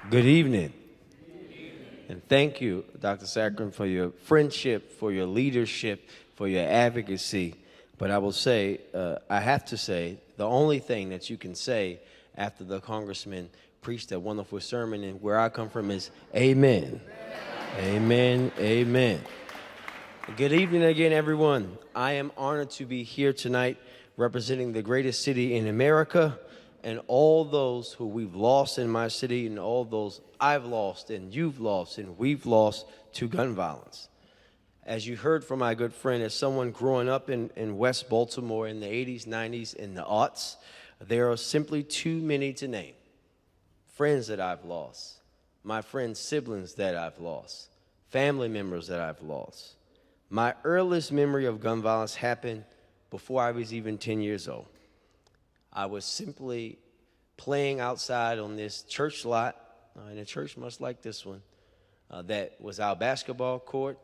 Good evening. And thank you, Dr. Saccharin, for your friendship, for your leadership, for your advocacy. But I will say, I have to say, the only thing that you can say after the congressman preached that wonderful sermon and where I come from is amen. Amen. Amen. Good evening again, everyone. I am honored to be here tonight representing the greatest city in America and all those who we've lost in my city and all those I've lost and you've lost and we've lost to gun violence. As you heard from my good friend, as someone growing up in West Baltimore in the 80s, 90s, and the aughts, there are simply too many to name. Friends that I've lost, my friends' siblings that I've lost, family members that I've lost. My earliest memory of gun violence happened before I was even 10 years old. I was simply playing outside on this church lot, in a church much like this one, that was our basketball court,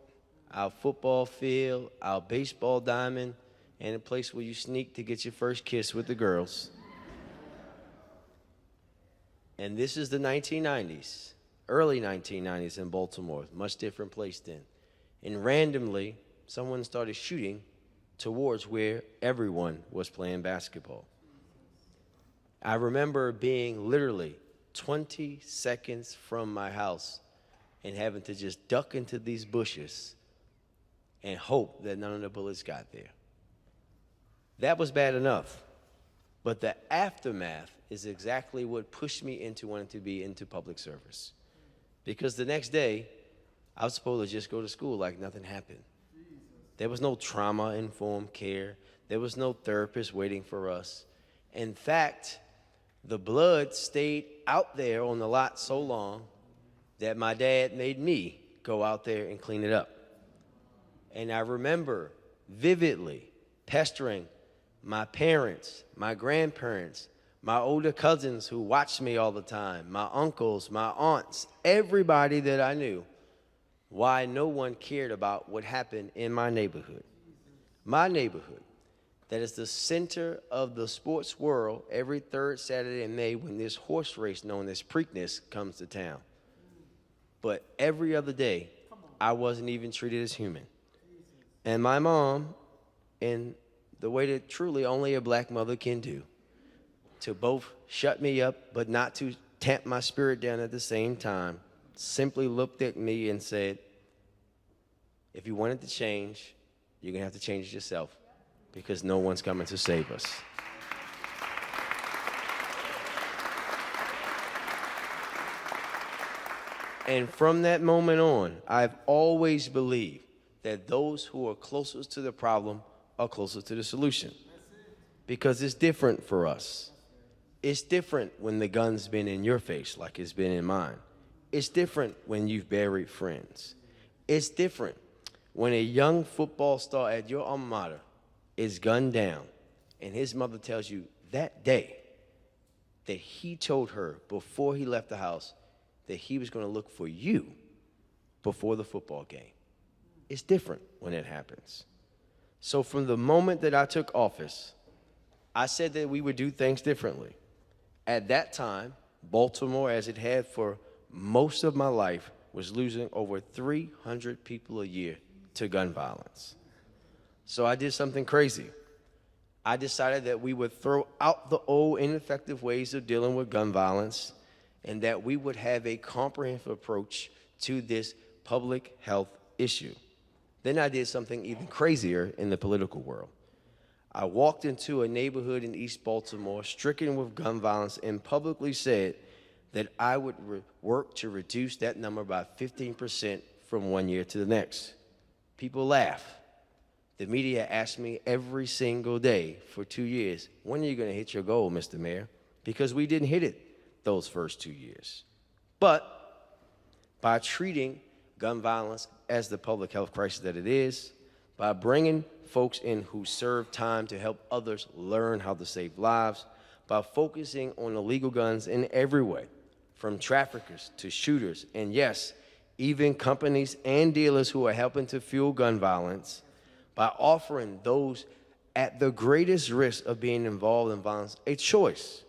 our football field, our baseball diamond, and a place where you sneak to get your first kiss with the girls. And this is the 1990s, early 1990s in Baltimore, much different place then. And randomly, someone started shooting towards where everyone was playing basketball. I remember being literally 20 seconds from my house and having to just duck into these bushes and hope that none of the bullets got there. That was bad enough, but the aftermath is exactly what pushed me into wanting to be into public service. Because the next day, I was supposed to just go to school like nothing happened. There was no trauma-informed care. There was no therapist waiting for us. In fact, the blood stayed out there on the lot so long that my dad made me go out there and clean it up. And I remember vividly pestering my parents, my grandparents, my older cousins who watched me all the time, my uncles, my aunts, everybody that I knew, why no one cared about what happened in my neighborhood. My neighborhood, that is the center of the sports world every third Saturday in May when this horse race known as Preakness comes to town. But every other day, I wasn't even treated as human. And my mom, in the way that truly only a black mother can do, to both shut me up but not to tamp my spirit down at the same time, simply looked at me and said, if you want it to change, you're going to have to change it yourself because no one's coming to save us. And from that moment on, I've always believed that those who are closest to the problem are closer to the solution because it's different for us. It's different when the gun's been in your face like it's been in mine. It's different when you've buried friends. It's different when a young football star at your alma mater is gunned down and his mother tells you that day that he told her before he left the house that he was going to look for you before the football game. It's different when it happens. So from the moment that I took office, I said that we would do things differently. At that time, Baltimore, as it had for most of my life, was losing over 300 people a year to gun violence. So I did something crazy. I decided that we would throw out the old ineffective ways of dealing with gun violence and that we would have a comprehensive approach to this public health issue. Then I did something even crazier in the political world. I walked into a neighborhood in East Baltimore stricken with gun violence and publicly said that I would work to reduce that number by 15% from one year to the next. People laugh. The media asked me every single day for 2 years, when are you going to hit your goal, Mr. Mayor? Because we didn't hit it those first 2 years. But by treating gun violence as the public health crisis that it is, by bringing folks in who serve time to help others learn how to save lives, by focusing on illegal guns in every way, from traffickers to shooters, and yes, even companies and dealers who are helping to fuel gun violence, by offering those at the greatest risk of being involved in violence a choice.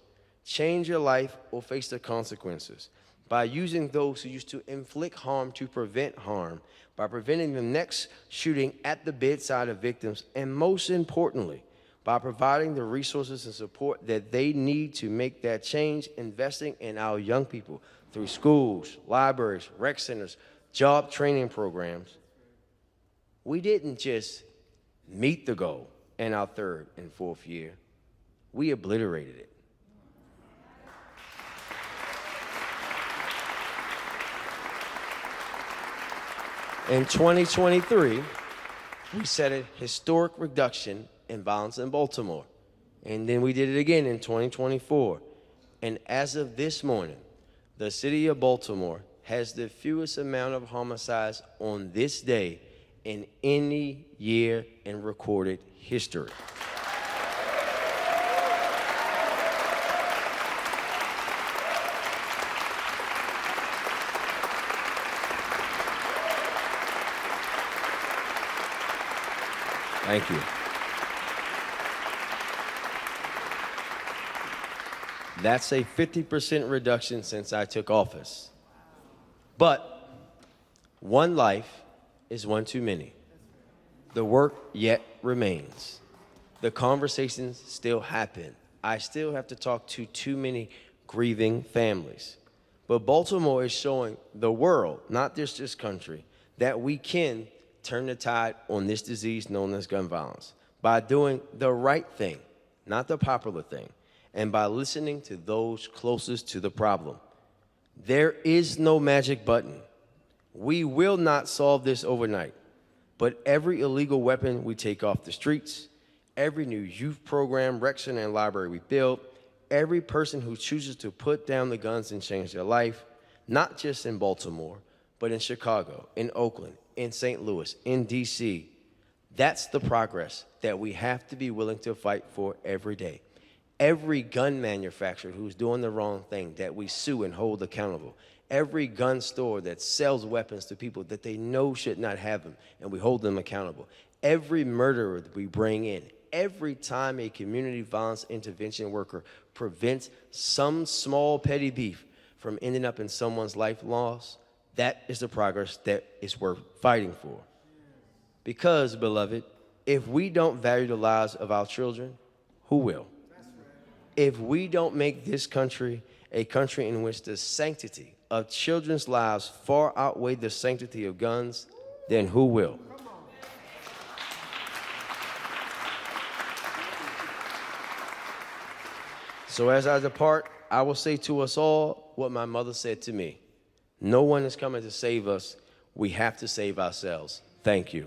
Change your life or face the consequences. by using those who used to inflict harm to prevent harm, by preventing the next shooting at the bedside of victims, and most importantly, by providing the resources and support that they need to make that change, investing in our young people through schools, libraries, rec centers, job training programs. We didn't just meet the goal in our third and fourth year, we obliterated it. In 2023, we set a historic reduction in violence in Baltimore. And then we did it again in 2024. And as of this morning, the city of Baltimore has the fewest amount of homicides on this day in any year in recorded history. Thank you. That's a 50% reduction since I took office. But one life is one too many. The work yet remains. The conversations still happen. I still have to talk to too many grieving families. But Baltimore is showing the world, not just this country, that we can turn the tide on this disease known as gun violence by doing the right thing, not the popular thing, and by listening to those closest to the problem. There is no magic button. We will not solve this overnight, but every illegal weapon we take off the streets, every new youth program, rec center, and library we build, every person who chooses to put down the guns and change their life, not just in Baltimore, but in Chicago, in Oakland, in St. Louis, in D.C., that's the progress that we have to be willing to fight for every day. Every gun manufacturer who's doing the wrong thing that we sue and hold accountable. Every gun store that sells weapons to people that they know should not have them, and we hold them accountable. Every murderer that we bring in. Every time a community violence intervention worker prevents some small petty beef from ending up in someone's life lost, that is the progress that is worth fighting for. Because, beloved, if we don't value the lives of our children, who will? If we don't make this country a country in which the sanctity of children's lives far outweigh the sanctity of guns, then who will? So as I depart, I will say to us all what my mother said to me. No one is coming to save us. We have to save ourselves. Thank you.